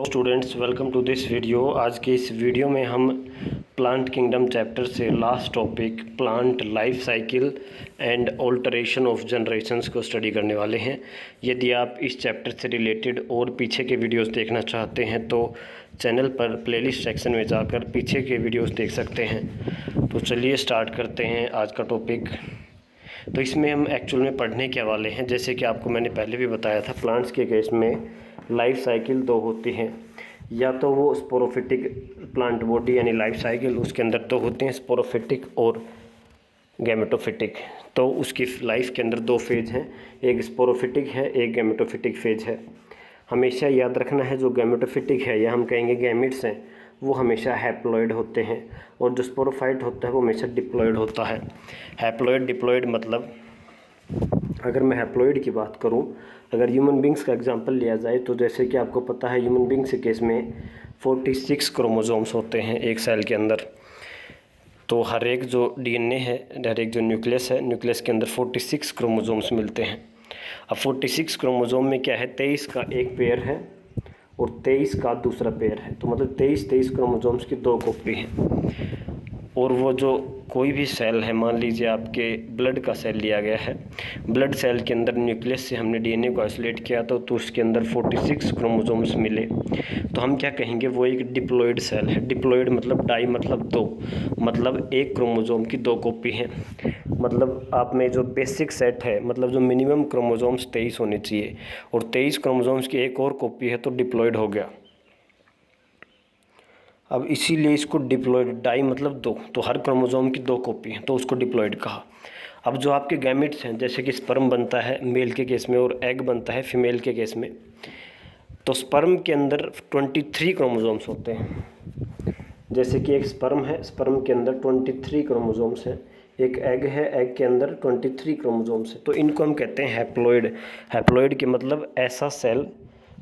Students, welcome to this video. आज के इस वीडियो में हम प्लांट किंगडम चैप्टर से last topic plant life cycle and alteration of generations को स्टडी करने वाले हैं। यदि आप इस चैप्टर से रिलेटेड और पीछे के वीडियोस देखना चाहते हैं तो चैनल पर प्लेलिस्ट सेक्शन में जाकर पीछे के वीडियोस देख सकते हैं। तो चलिए स्टार्ट करते हैं आज का टॉपिक। तो इसमें हम एक्चुअल में पढ़ने के वाले हैं, जैसे कि आपको मैंने पहले भी बताया था, प्लांट्स के केस में लाइफ साइकिल दो होती हैं। या तो वो स्पोरोफिटिक प्लांट बॉडी यानी लाइफ साइकिल, उसके अंदर दो होते हैं, स्पोरोफिटिक और गैमेटोफिटिक। तो उसकी लाइफ के अंदर दो फेज हैं, एक स्पोरोफिटिक है, एक गैमेटोफिटिक फेज है। हमेशा याद रखना है, जो गैमेटोफिटिक है या हम कहेंगे गैमिट्स हैं, वो हमेशा हैप्लॉइड होते हैं, और जो स्पोरोफाइट होता है वो हमेशा डिप्लॉइड होता है। हैप्लॉइड डिप्लॉइड मतलब, अगर मैं हैप्लॉइड की बात करूं, अगर ह्यूमन बींग्स का एग्जांपल लिया जाए तो जैसे कि आपको पता है ह्यूमन बींग्स के केस में 46 क्रोमोसोम्स होते हैं एक सेल के अंदर। तो हर एक जो डीएनए है, हर एक जो न्यूक्लियस है, न्यूक्लियस के अंदर 46 क्रोमोसोम्स मिलते हैं। अब 46 क्रोमोसोम में क्या है, 23 का एक पेयर है और 23 का दूसरा पेयर है। तो मतलब 23 क्रोमोसोम्स की दो कॉपी हैं। और वो जो कोई भी सेल है, मान लीजिए आपके ब्लड का सेल लिया गया है, ब्लड सेल के अंदर न्यूक्लियस से हमने डीएनए को आइसोलेट किया तो उसके अंदर 46 क्रोमोसोम्स मिले, तो हम क्या कहेंगे, वो एक डिप्लॉइड सेल है। डिप्लॉइड मतलब डाई मतलब दो, मतलब एक क्रोमोसोम की दो कॉपी है। मतलब आप में जो बेसिक सेट है, मतलब जो मिनिमम क्रोमोसोम्स 23 होने चाहिए, और 23 क्रोमोसोम्स की एक और कॉपी है तो डिप्लॉइड हो गया। अब इसीलिए इसको डिप्लॉइड, डाई मतलब दो, तो हर क्रोमोसोम की दो कॉपी है तो उसको डिप्लॉइड कहा। अब जो आपके गैमेट्स हैं, जैसे कि स्पर्म बनता है मेल के केस में और एग बनता है फीमेल के केस में, तो स्पर्म के अंदर 23 क्रोमोसोम्स होते हैं। जैसे कि एक स्पर्म है, स्पर्म के अंदर 23 क्रोमोसोम्स हैं। एक एग है, एग के अंदर 23 क्रोमोसोम्स हैं। तो इनको हम कहते हैं हैप्लॉइड। हैप्लॉइड के मतलब ऐसा सेल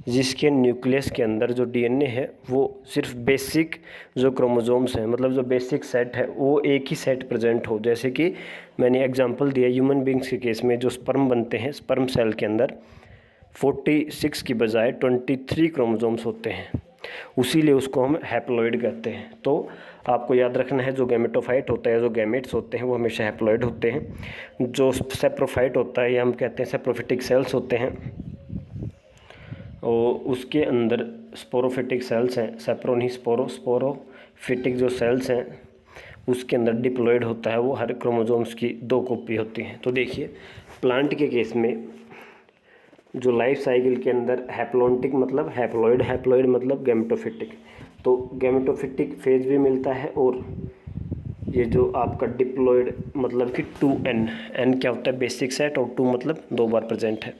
जिसके न्यूक्लियस के अंदर जो डीएनए है वो सिर्फ बेसिक जो क्रोमोसोम्स हैं, मतलब जो बेसिक सेट है, वो एक ही सेट प्रेजेंट हो। जैसे कि मैंने एग्जांपल दिया ह्यूमन बींग्स के केस में, जो स्पर्म बनते हैं, स्पर्म सेल के अंदर 46 की बजाय 23 क्रोमोसोम्स होते हैं, उसीलिए उसको हम हैप्लॉइड कहते हैं। तो आपको याद रखना है, जो गैमेटोफाइट होता है, जो गैमेट्स होते हैं, वो हमेशा हैप्लॉइड होते हैं। जो सेप्रोफाइट होता है, या हम कहते हैं सेप्रोफिटिक सेल्स होते हैं, और उसके अंदर स्पोरोफिटिक सेल्स हैं, सेप्रो नहीं स्पोरो, स्पोरोफिटिक जो सेल्स हैं उसके अंदर डिप्लॉइड होता है, वो हर क्रोमोसोम्स की दो कॉपी होती हैं। तो देखिए, प्लांट के केस में जो लाइफ साइकिल के अंदर हैप्लॉन्टिक मतलब हैप्लॉइड, हैप्लॉइड मतलब गैमेटोफिटिक, तो गैमेटोफिटिक फेज भी मिलता है। और ये जो आपका डिप्लॉइड मतलब कि 2n, n क्या होता है, बेसिक सेट, और 2 मतलब दो बार प्रेजेंट है,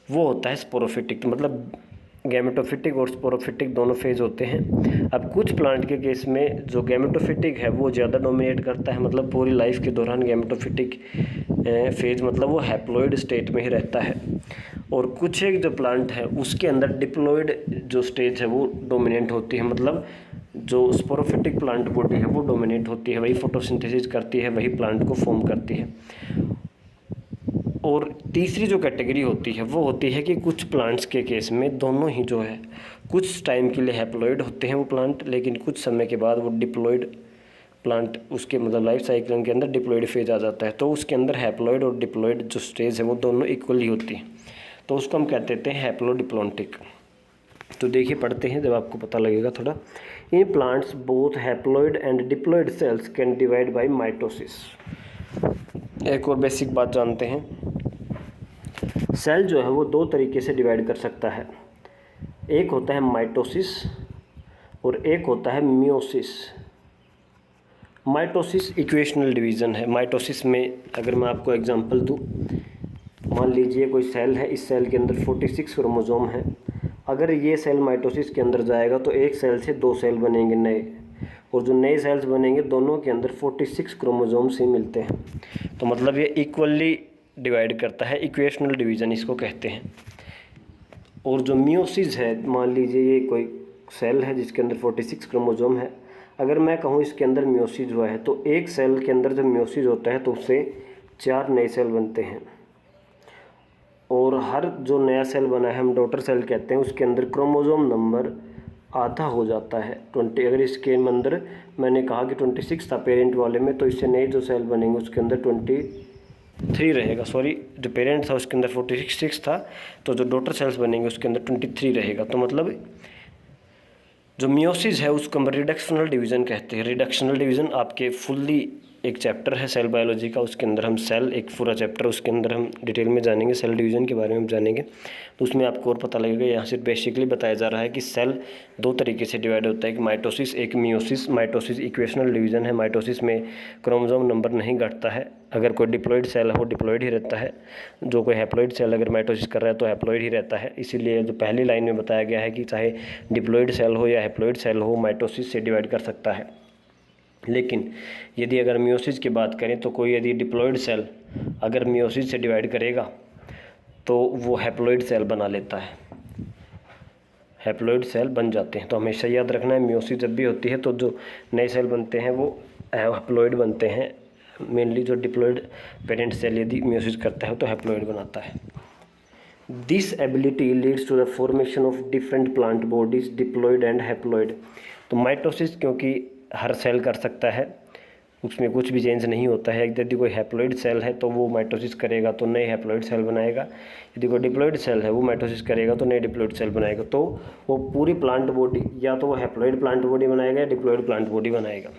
वो होता है स्पोरोफिटिक। मतलब गैमेटोफिटिक और स्पोरोफिटिक दोनों फेज होते हैं। अब कुछ प्लांट के केस में जो गैमेटोफिटिक है वो ज़्यादा डोमिनेट करता है, मतलब पूरी लाइफ के दौरान गैमेटोफिटिक फेज मतलब वो हैप्लॉइड स्टेट में ही रहता है। और कुछ एक जो प्लांट है उसके अंदर डिप्लॉइड जो स्टेज है वो डोमिनेंट होती है, मतलब जो स्पोरोफिटिक प्लांट बॉडी है वो डोमिनेट होती है, वही फोटोसिंथेसिस करती है, वही प्लांट को फॉर्म करती है। और तीसरी जो कैटेगरी होती है वो होती है कि कुछ प्लांट्स के केस में दोनों ही जो है, कुछ टाइम के लिए हैप्लॉइड होते हैं वो प्लांट, लेकिन कुछ समय के बाद वो डिप्लॉइड प्लांट, उसके मतलब लाइफ साइकिल के अंदर डिप्लॉइड फेज आ जाता है। तो उसके अंदर हैप्लॉइड और डिप्लॉइड जो स्टेज है वो दोनों इक्वली होती हैं, तो उसको हम कहते हैं हैप्लोडिप्लॉन्टिक। तो देखिए, पढ़ते हैं जब आपको पता लगेगा थोड़ा। In plants both haploid and diploid cells can divide by mitosis. एक और बेसिक बात जानते हैं, सेल जो है वो दो तरीके से डिवाइड कर सकता है। एक होता है माइटोसिस और एक होता है मियोसिस। माइटोसिस इक्वेशनल डिवीज़न है। माइटोसिस में अगर मैं आपको एग्जांपल दूं, मान लीजिए कोई सेल है, इस सेल के अंदर 46 क्रोमोसोम है। अगर ये सेल माइटोसिस के अंदर जाएगा तो एक सेल से दो सेल बनेंगे नए, और जो नए सेल्स बनेंगे दोनों के अंदर 46 क्रोमोसोम्स ही मिलते हैं। तो मतलब ये इक्वली डिवाइड करता है, इक्वेशनल डिवीज़न इसको कहते हैं। और जो मियोसिस है, मान लीजिए ये कोई सेल है जिसके अंदर 46 क्रोमोसोम है, अगर मैं कहूँ इसके अंदर मियोसिस हुआ है, तो एक सेल के अंदर जब मियोसिस होता है तो उससे 4 नए सेल बनते हैं। और हर जो नया सेल बना है हम डॉटर सेल कहते हैं, उसके अंदर क्रोमोसोम नंबर आधा हो जाता है 20। अगर इसके अंदर मैंने कहा कि 26 था पेरेंट वाले में, तो इससे नए जो सेल बनेंगे उसके अंदर 23 रहेगा। सॉरी, जो पेरेंट था उसके अंदर 46 था, तो जो डॉटर सेल्स बनेंगे उसके अंदर 23 रहेगा। तो मतलब जो मियोसिस है उसको हम रिडक्शनल डिवीज़न कहते हैं। रिडक्शनल डिवीज़न आपके फुल्ली एक चैप्टर है सेल बायोलॉजी का, उसके अंदर हम सेल एक पूरा चैप्टर, उसके अंदर हम डिटेल में जानेंगे, सेल डिवीज़न के बारे में हम जानेंगे। तो उसमें आपको और पता लगेगा। यहाँ सिर्फ बेसिकली बताया जा रहा है कि सेल दो तरीके से डिवाइड होता है, एक माइटोसिस एक मियोसिस। माइटोसिस इक्वेशनल डिवीज़न है, माइटोसिस में क्रोमोसोम नंबर नहीं घटता है। अगर कोई डिप्लॉइड सेल है वो डिप्लॉइड ही रहता है, जो कोई हैप्लॉइड सेल अगर माइटोसिस कर रहा है तो हैप्लॉइड ही रहता है। इसीलिए जो पहली लाइन में बताया गया है कि चाहे डिप्लॉइड सेल हो या हैप्लॉइड सेल हो, माइटोसिस से डिवाइड कर सकता है। लेकिन यदि अगर मियोसिस की बात करें तो कोई यदि डिप्लॉइड सेल अगर मियोसिस से डिवाइड करेगा तो वो हैप्लॉइड सेल बना लेता है, हैप्लॉइड सेल बन जाते हैं। तो हमेशा याद रखना है, मियोसिस जब भी होती है तो जो नए सेल बनते हैं वो हैप्लॉइड बनते हैं। मेनली जो डिप्लॉइड पेरेंट सेल यदि मियोसिस करता है तो हैप्लॉइड बनाता है। This ability leads to the formation of different plant bodies, diploid and haploid. तो माइटोसिस क्योंकि हर सेल कर सकता है, उसमें कुछ भी चेंज नहीं होता है। यदि कोई हैप्लॉइड सेल है तो वो माइटोसिस करेगा तो नए हैप्लॉइड सेल बनाएगा, यदि कोई डिप्लॉइड सेल है वो माइटोसिस करेगा तो नए डिप्लॉइड सेल बनाएगा। तो वो पूरी प्लांट बॉडी या तो वो हैप्लॉइड प्लांट बॉडी बनाएगा या डिप्लॉइड प्लांट बॉडी बनाएगा।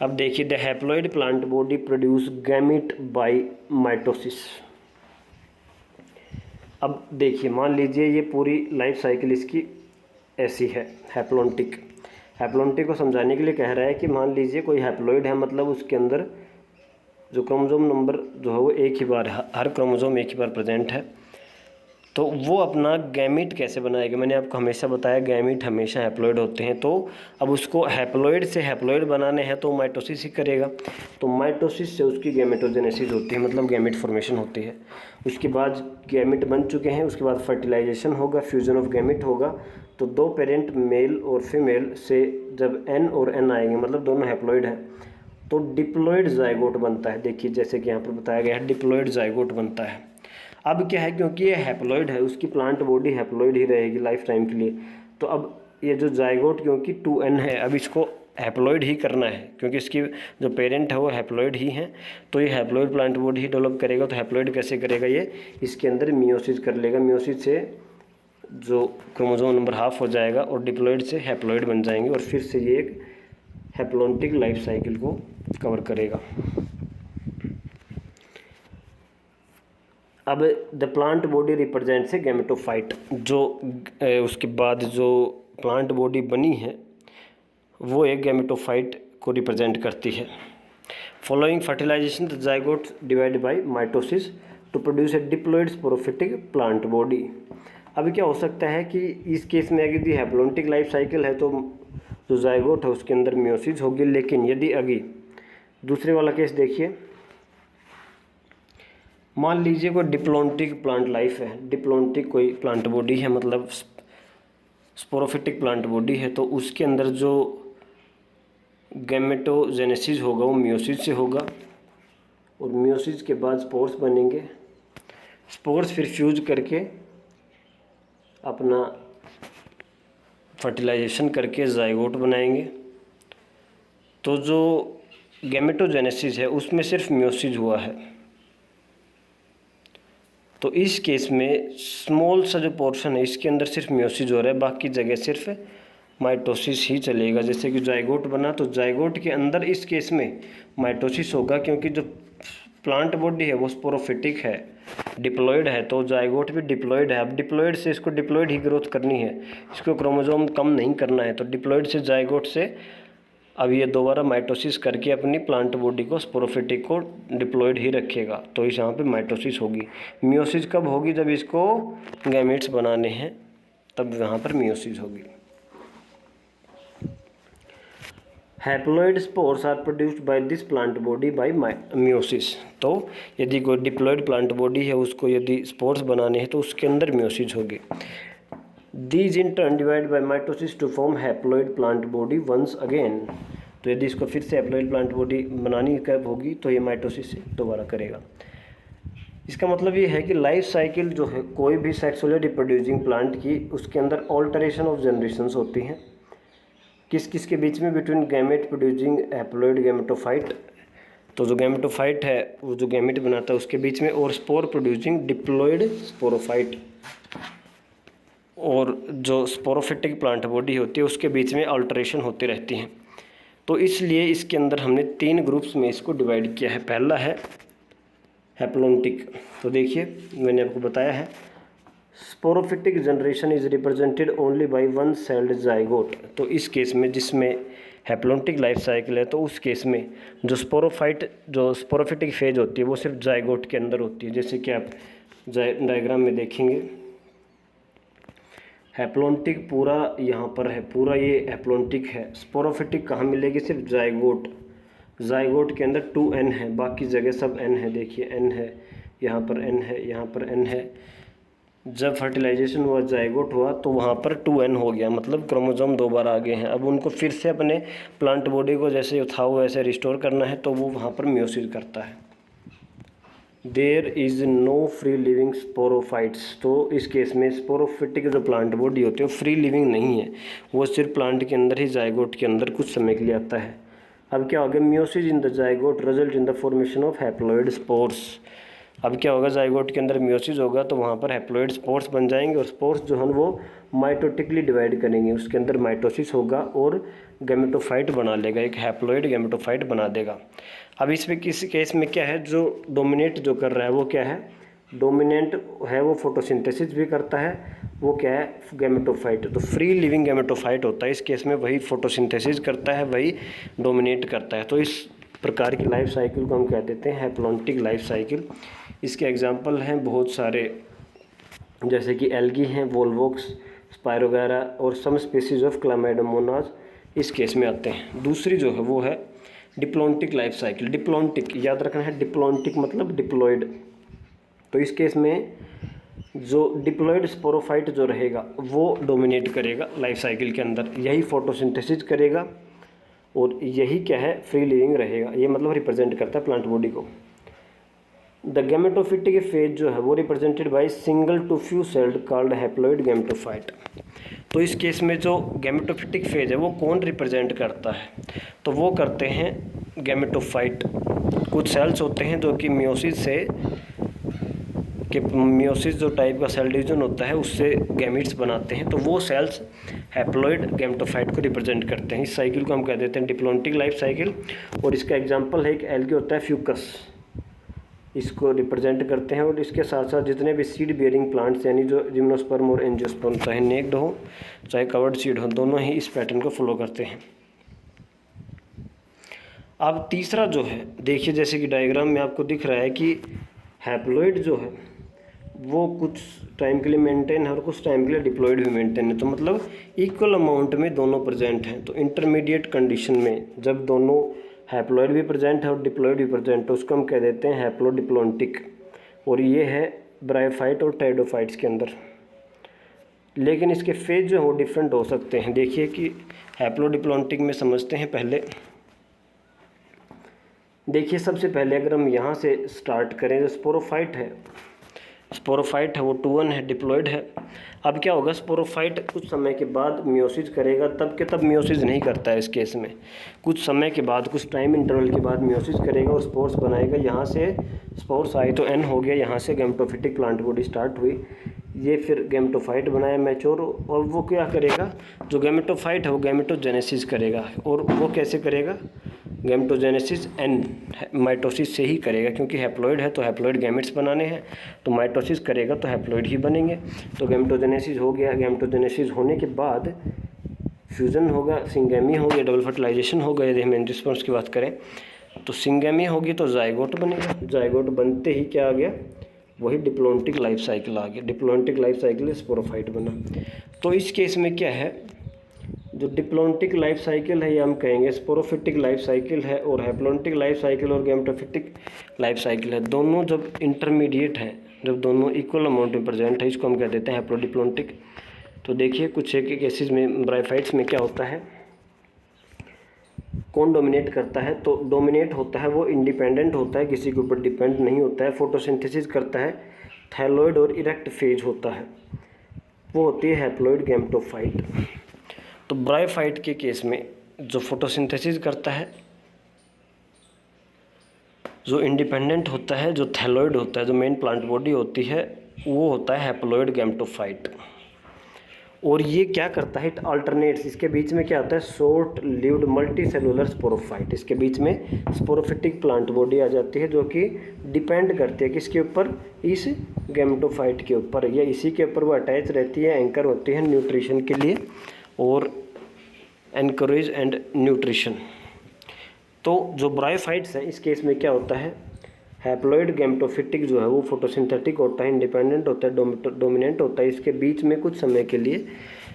अब देखिए, the haploid plant body produce gamete by mitosis. अब देखिए, मान लीजिए ये पूरी लाइफ साइकिल इसकी ऐसी है, हैप्लॉन्टिक। हैप्लॉन्टिक को समझाने के लिए कह रहा है कि मान लीजिए कोई हैप्लॉइड है, मतलब उसके अंदर जो क्रोमोसोम नंबर जो है वो एक ही बार, हर क्रोमोसोम एक ही बार प्रेजेंट है। तो वो अपना गैमीट कैसे बनाएगा? मैंने आपको हमेशा बताया गैमीट हमेशा हैप्लॉइड होते हैं। तो अब उसको हैप्लॉइड से हैप्लॉइड बनाने हैं तो माइटोसिस ही करेगा। तो माइटोसिस से उसकी गैमेटोजेनेसिस होती है, मतलब गैमीट फॉर्मेशन होती है। उसके बाद गैमीट बन चुके हैं, उसके बाद फर्टिलाइजेशन होगा, फ्यूजन ऑफ गैमीट होगा। तो दो पेरेंट मेल और फीमेल से जब एन और एन आएंगे, मतलब दोनों हैप्लॉइड हैं, तो डिप्लॉइड जाइगोट बनता है। देखिए जैसे कि यहाँ पर बताया गया है, डिप्लॉइड जाइगोट बनता है। अब क्या है, क्योंकि ये हैप्लॉइड है, उसकी प्लांट बॉडी हैप्लॉइड ही रहेगी लाइफ टाइम के लिए। तो अब ये जो जाइगोट क्योंकि 2n है, अब इसको हैप्लॉइड ही करना है, क्योंकि इसकी जो पेरेंट है वो हैप्लॉइड ही है। तो ये हैप्लॉइड प्लांट बॉडी ही डेवलप करेगा। तो हैप्लॉइड कैसे करेगा? ये इसके अंदर मियोसिस कर लेगा। मियोसिस से जो क्रोमोसोम नंबर हाफ हो जाएगा और डिप्लॉइड से हैप्लॉइड बन जाएंगे, और फिर से ये एक हैप्लॉन्टिक लाइफ साइकिल को कवर करेगा। अब the plant body represents A gametophyte. जो उसके बाद जो प्लांट बॉडी बनी है वो एक गैमेटोफाइट को रिप्रेजेंट करती है। Following fertilization the zygote divide by mitosis to produce a diploid sporophytic plant body. अब क्या हो सकता है कि इस केस में यदि हैप्लॉन्टिक लाइफ साइकिल है तो जो जाइगोट है उसके अंदर मियोसिस होगी। लेकिन यदि अभी दूसरे वाला केस देखिए, मान लीजिए कोई डिप्लॉन्टिक प्लांट लाइफ है, डिप्लॉन्टिक कोई प्लांट बॉडी है, मतलब स्पोरोफिटिक प्लांट बॉडी है, तो उसके अंदर जो गैमेटोजेनेसिस होगा वो मियोसिस से होगा, और मियोसिस के बाद स्पोर्स बनेंगे। स्पोर्स फिर फ्यूज करके अपना फर्टिलाइजेशन करके जाइगोट बनाएंगे। तो जो गैमेटोजेनेसिस है उसमें सिर्फ मियोसिस हुआ है, तो इस केस में स्मॉल सा जो पोर्शन है इसके अंदर सिर्फ मियोसिस हो रहा है, बाकी जगह सिर्फ माइटोसिस ही चलेगा। जैसे कि जाइगोट बना तो जाइगोट के अंदर इस केस में माइटोसिस होगा, क्योंकि जो प्लांट बॉडी है वो स्पोरोफिटिक है, डिप्लॉइड है, तो जाइगोट भी डिप्लॉइड है। अब डिप्लॉइड से इसको डिप्लॉइड ही ग्रोथ करनी है, इसको क्रोमोसोम कम नहीं करना है। तो डिप्लॉइड से जाइगोट से अब ये दोबारा माइटोसिस करके अपनी प्लांट बॉडी को स्पोरोफिटिक को डिप्लॉइड ही रखेगा। तो इस यहाँ पे माइटोसिस होगी। मियोसिस कब होगी? जब इसको गैमेट्स बनाने हैं तब यहाँ पर मियोसिस होगी। Haploid spores are produced by this plant body by meiosis. तो यदि कोई डिप्लॉइड प्लांट बॉडी है उसको यदि स्पोर्स बनाने हैं तो उसके अंदर मियोसिस होगी। These in turn divide by mitosis to form haploid plant body once again। तो यदि इसको फिर से हैप्लॉइड प्लांट बॉडी बनानी कब होगी तो ये माइटोसिस से दोबारा करेगा। इसका मतलब ये है कि लाइफ साइकिल जो है कोई भी सेक्सुअली रिप्रोड्यूसिंग प्लांट की, उसके अंदर ऑल्टरेशन ऑफ जनरेशंस होती हैं। किस किस के बीच में? Between gamete producing haploid gametophyte, तो जो गैमेटोफाइट है वो जो गैमेट बनाता है उसके बीच में, और स्पोर प्रोड्यूसिंग डिप्लॉइड स्पोरोफाइट, और जो स्पोरोफिटिक प्लांट बॉडी होती है उसके बीच में अल्टरेशन होती रहती हैं। तो इसलिए इसके अंदर हमने 3 ग्रुप्स में इसको डिवाइड किया है। पहला है हैप्लॉन्टिक। तो देखिए मैंने आपको बताया है sporophytic generation is represented only by one sailed zygote. तो इस केस में जिसमें हैप्लॉन्टिक लाइफ साइकिल है तो उस केस में जो स्पोरोफिटिक फेज होती है वो सिर्फ जाइगोट के अंदर होती है। जैसे कि आप डायग्राम में देखेंगे हैप्लॉन्टिक पूरा यहाँ पर है, पूरा ये हैप्लॉन्टिक है। स्पोरोफिटिक कहाँ मिलेगी? सिर्फ जाइगोट, जाइगोट के अंदर 2n है, बाकी जगह सब n है। देखिए n है, यहाँ पर n है, यहाँ पर n है। जब फर्टिलाइजेशन हुआ, जाइगोट हुआ, तो वहाँ पर 2n हो गया, मतलब क्रोमोसोम 2 बार आगे हैं। अब उनको फिर से अपने प्लांट बॉडी को जैसे था वैसे रिस्टोर करना है, तो वो वहाँ पर मियोसिस करता है। There is no free living sporophytes. तो इस केस में स्पोरोफिटिक जो प्लांट बॉडी होती है वो फ्री लिविंग नहीं है, वो सिर्फ प्लांट के अंदर ही, जाइगोट के अंदर कुछ समय के लिए आता है। अब क्या होगा? Meiosis in the zygote result in the formation of haploid spores. अब क्या होगा? जाइगोट के अंदर मियोसिस होगा तो वहाँ पर हैप्लॉइड स्पोर्स बन जाएंगे, और स्पोर्स जो है वो माइटोटिकली डिवाइड करेंगे, उसके अंदर माइटोसिस होगा और गैमेटोफाइट बना लेगा, एक हैप्लॉइड गैमेटोफाइट बना देगा। अब इसमें किसी केस में क्या है, जो डोमिनेट जो कर रहा है वो क्या है? डोमिनेंट है वो फोटोसिंथेसिस भी करता है, वो क्या है? गैमेटोफाइट। तो फ्री लिविंग गैमेटोफाइट होता है इस केस में, वही फोटोसिंथेसिस करता है, वही डोमिनेट करता है। तो इस प्रकार की लाइफ साइकिल को हम कह देते हैं हैप्लॉन्टिक लाइफ साइकिल। इसके एग्जांपल हैं बहुत सारे, जैसे कि एल्गी हैं, वोल्वोक्स, स्पायरोगैरा और सम स्पीसीज ऑफ क्लामाइडोमोनास इस केस में आते हैं। दूसरी जो है वो है डिप्लॉन्टिक लाइफ साइकिल। डिप्लॉन्टिक याद रखना है, डिप्लॉन्टिक मतलब डिप्लॉइड। तो इस केस में जो डिप्लॉइड स्पोरोफाइट जो रहेगा वो डोमिनेट करेगा लाइफ साइकिल के अंदर, यही फोटोसिंथेसिस करेगा और यही क्या है? फ्री लिविंग रहेगा। ये मतलब रिप्रेजेंट करता है प्लांट बॉडी को। द गैमेटोफिटिक फेज जो है वो represented by single to few celled called haploid gametophyte. तो इस केस में जो गैमेटोफिटिक फेज है वो कौन रिप्रेजेंट करता है? तो वो करते हैं गैमेटोफाइट। कुछ सेल्स होते हैं जो कि मियोसिस जो टाइप का सेल डिवीजन होता है उससे गैमीट्स बनाते हैं, तो वो सेल्स हैप्लॉइड गैमेटोफाइट को रिप्रेजेंट करते हैं। इस साइकिल को हम कह देते हैं डिप्लॉन्टिक लाइफ साइकिल। और इसका एग्जांपल है एक एल्गी होता है फ्यूकस, इसको रिप्रेजेंट करते हैं। और इसके साथ साथ जितने भी सीड बियरिंग प्लांट्स यानी जो जिम्नोस्पर्म और एंजियोस्पर्म, चाहे नेक्ड हो चाहे कवर्ड सीड हो, दोनों ही इस पैटर्न को फॉलो करते हैं। अब तीसरा जो है, देखिए जैसे कि डायग्राम में आपको दिख रहा है कि हैप्लॉइड जो है वो कुछ टाइम के लिए मेंटेन है और कुछ टाइम के लिए डिप्लॉइड भी मेंटेन है, तो मतलब इक्वल अमाउंट में दोनों प्रेजेंट हैं। तो इंटरमीडिएट कंडीशन में जब दोनों हैप्लॉइड भी प्रेजेंट है और डिप्लॉइड भी प्रेजेंट है उसको हम कह देते हैं हैप्लोडिप्लॉन्टिक। और ये है ब्रायोफाइट और टाइडोफाइट्स के अंदर। लेकिन इसके फेज जो है वो डिफरेंट हो सकते हैं। देखिए कि हैप्लोडिप्लॉन्टिक में समझते हैं पहले। देखिए सबसे पहले अगर हम यहाँ से स्टार्ट करें, जो स्पोरोफाइट है वो 2n है, डिप्लॉइड है। अब क्या होगा? स्पोरोफाइट कुछ समय के बाद मियोसिस करेगा, तब के तब मियोसिस नहीं करता है इस केस में। कुछ समय के बाद, कुछ टाइम इंटरवल के बाद मियोसिस करेगा और स्पोर्स बनाएगा। यहाँ से स्पोर्स आई तो n हो गया, यहाँ से गैमेटोफिटिक प्लांट बॉडी स्टार्ट हुई, ये फिर गैमेटोफाइट बनाया मैच्योर। और वो क्या करेगा? जो गैमेटोफाइट है वो गैमेटोजेनेसिस करेगा। और वो कैसे करेगा? गैमेटोजेनेसिस एन माइटोसिस से ही करेगा, क्योंकि हैप्लॉइड है तो हैप्लॉइड गैमेट्स बनाने हैं, तो माइटोसिस करेगा तो हैप्लॉइड ही बनेंगे। तो गैमेटोजेनेसिस हो गया, गैमेटोजेनेसिस होने के बाद फ्यूज़न होगा, सिंगेमी हो गया, डबल फर्टिलाइजेशन होगा। यदि हम एंजियोस्पर्म्स की बात करें तो सिंगेमी होगी तो जाइगोट बनेगा। जाइगोट बनते ही क्या आ गया? वही डिप्लॉन्टिक लाइफ साइकिल आ गया। डिप्लॉन्टिक लाइफ साइकिल स्पोरोफाइट बना। तो इस केस में क्या है? जो डिप्लॉन्टिक लाइफ साइकिल है ये हम कहेंगे स्पोरोफिटिक लाइफ साइकिल है, और हैप्लॉन्टिक लाइफ साइकिल और गैमेटोफिटिक लाइफ साइकिल है। दोनों जब इंटरमीडिएट हैं, जब दोनों इक्वल अमाउंट में प्रेजेंट है, इसको हम कह देते हैं हैप्लोडिप्लॉन्टिक। तो देखिए कुछ एक केसेस में ब्रायोफाइट्स में क्या होता है, कौन डोमिनेट करता है? तो डोमिनेट होता है वो इंडिपेंडेंट होता है, किसी के ऊपर डिपेंड नहीं होता है। फोटोसिंथेसिस करता है थैलोइड और इरेक्ट फेज होता है, वो होती है हैप्लॉइड गैमेटोफाइट। तो ब्रायोफाइट के केस में जो फोटोसिंथेसिस करता है, जो इंडिपेंडेंट होता है, जो थैलोइड होता है, जो मेन प्लांट बॉडी होती है, वो होता है हैप्लॉइड गैमेटोफाइट। और ये क्या करता है? इट अल्टरनेट्स, इसके बीच में क्या होता है? Short lived multi cellular sporophyte. इसके बीच में स्पोरोफिटिक प्लांट बॉडी आ जाती है जो कि डिपेंड करती है किसके ऊपर? इस गैमेटोफाइट के ऊपर, या इसी के ऊपर वो अटैच रहती है, एंकर होती है न्यूट्रिशन के लिए और एनकरेज एंड न्यूट्रिशन। तो जो ब्रायोफाइट्स हैं इस केस में क्या होता है? हैप्लॉइड गैमेटोफिटिक जो है वो फोटोसिंथेटिक होता है, इंडिपेंडेंट होता है, डोमिनेंट होता है। इसके बीच में कुछ समय के लिए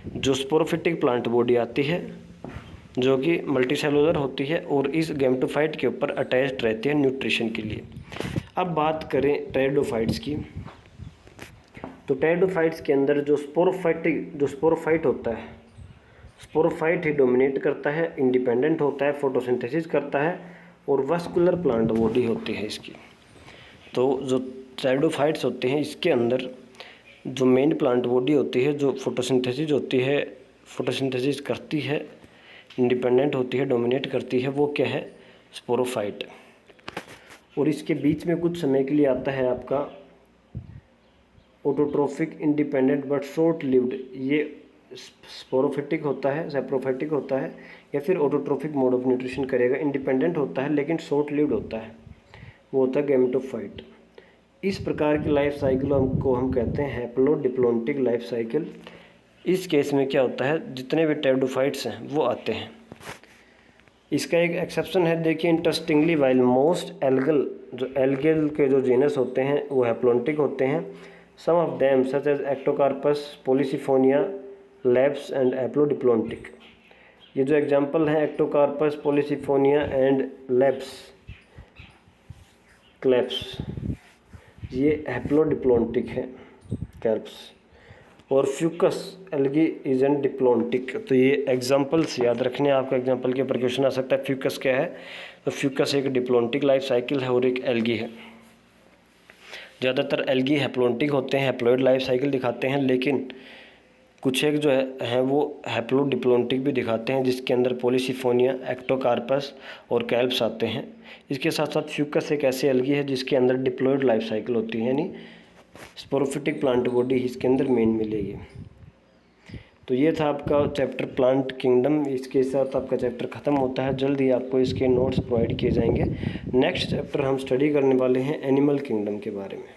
जो स्पोरोफिटिक प्लांट बॉडी आती है जो कि मल्टीसेलुलर होती है और इस गैमेटोफाइट के ऊपर अटैच्ड रहती है न्यूट्रिशन के लिए। अब बात करें टेरिडोफाइट्स की, तो टेरिडोफाइट्स के अंदर जो स्पोरोफाइट होता है, स्पोरोफाइट ही डोमिनेट करता है, इंडिपेंडेंट होता है, फोटोसिंथेसिस करता है और वस्कुलर प्लांट बॉडी होती है इसकी। तो जो टेरिडोफाइट्स होते हैं इसके अंदर जो मेन प्लांट बॉडी होती है, जो फोटोसिंथेसिस होती है, फोटोसिंथेसिस करती है, इंडिपेंडेंट होती है, डोमिनेट करती है, वो क्या है? स्पोरोफाइट। और इसके बीच में कुछ समय के लिए आता है आपका autotrophic independent but short lived. ये स्पोरोफिटिक होता है, सेप्रोफाइटिक होता है, या फिर ऑटोट्रोफिक मोड ऑफ न्यूट्रिशन करेगा, इंडिपेंडेंट होता है लेकिन शॉर्ट लिव्ड होता है, वो होता है गैमेटोफाइट। इस प्रकार की लाइफ साइकिल को हम कहते हैं हैप्लोडिप्लोन्टिक लाइफ साइकिल। इस केस में क्या होता है? जितने भी टेरिडोफाइट्स हैं वो आते हैं। इसका एक एक्सेप्शन है, देखिए इंटरेस्टिंगली, वाइल मोस्ट एल्गल, जो एल्गल के जो जीनस होते हैं वो हैप्लोन्टिक होते हैं, some of them such as Ectocarpus, Polysiphonia, kelps and haplodiplontic. ये जो एग्जांपल है Ectocarpus, Polysiphonia and kelps, kelps, ये हैप्लोडिप्लोन्टिक है कार्प्स। और फ्यूकस एल्गी इजन डिप्लोन्टिक। तो ये एग्जांपल्स याद रखने, आपको एग्जांपल के ऊपर क्वेश्चन आ सकता है। फ्यूकस क्या है? तो फ्यूकस एक डिप्लोन्टिक लाइफ साइकिल है और एक एल्गी है। ज़्यादातर एल्गी हैप्लोन्टिक होते हैं, हैप्लॉइड लाइफ साइकिल दिखाते हैं, लेकिन कुछ एक जो है वो हैप्लोडिप्लोन्टिक भी दिखाते हैं, जिसके अंदर पॉलीसिफोनिया, एक्टोकार्पस और कैल्प्स आते हैं। इसके साथ साथ फ्यूकस एक ऐसी एल्गी है जिसके अंदर डिप्लॉइड लाइफ साइकिल होती है, यानी स्पोरोफिटिक प्लांट बॉडी इसके अंदर मेन मिलेगी। तो ये था आपका चैप्टर प्लांट किंगडम। इसके साथ आपका चैप्टर ख़त्म होता है। जल्द ही आपको इसके नोट्स प्रोवाइड किए जाएंगे। नेक्स्ट चैप्टर हम स्टडी करने वाले हैं एनिमल किंगडम के बारे में।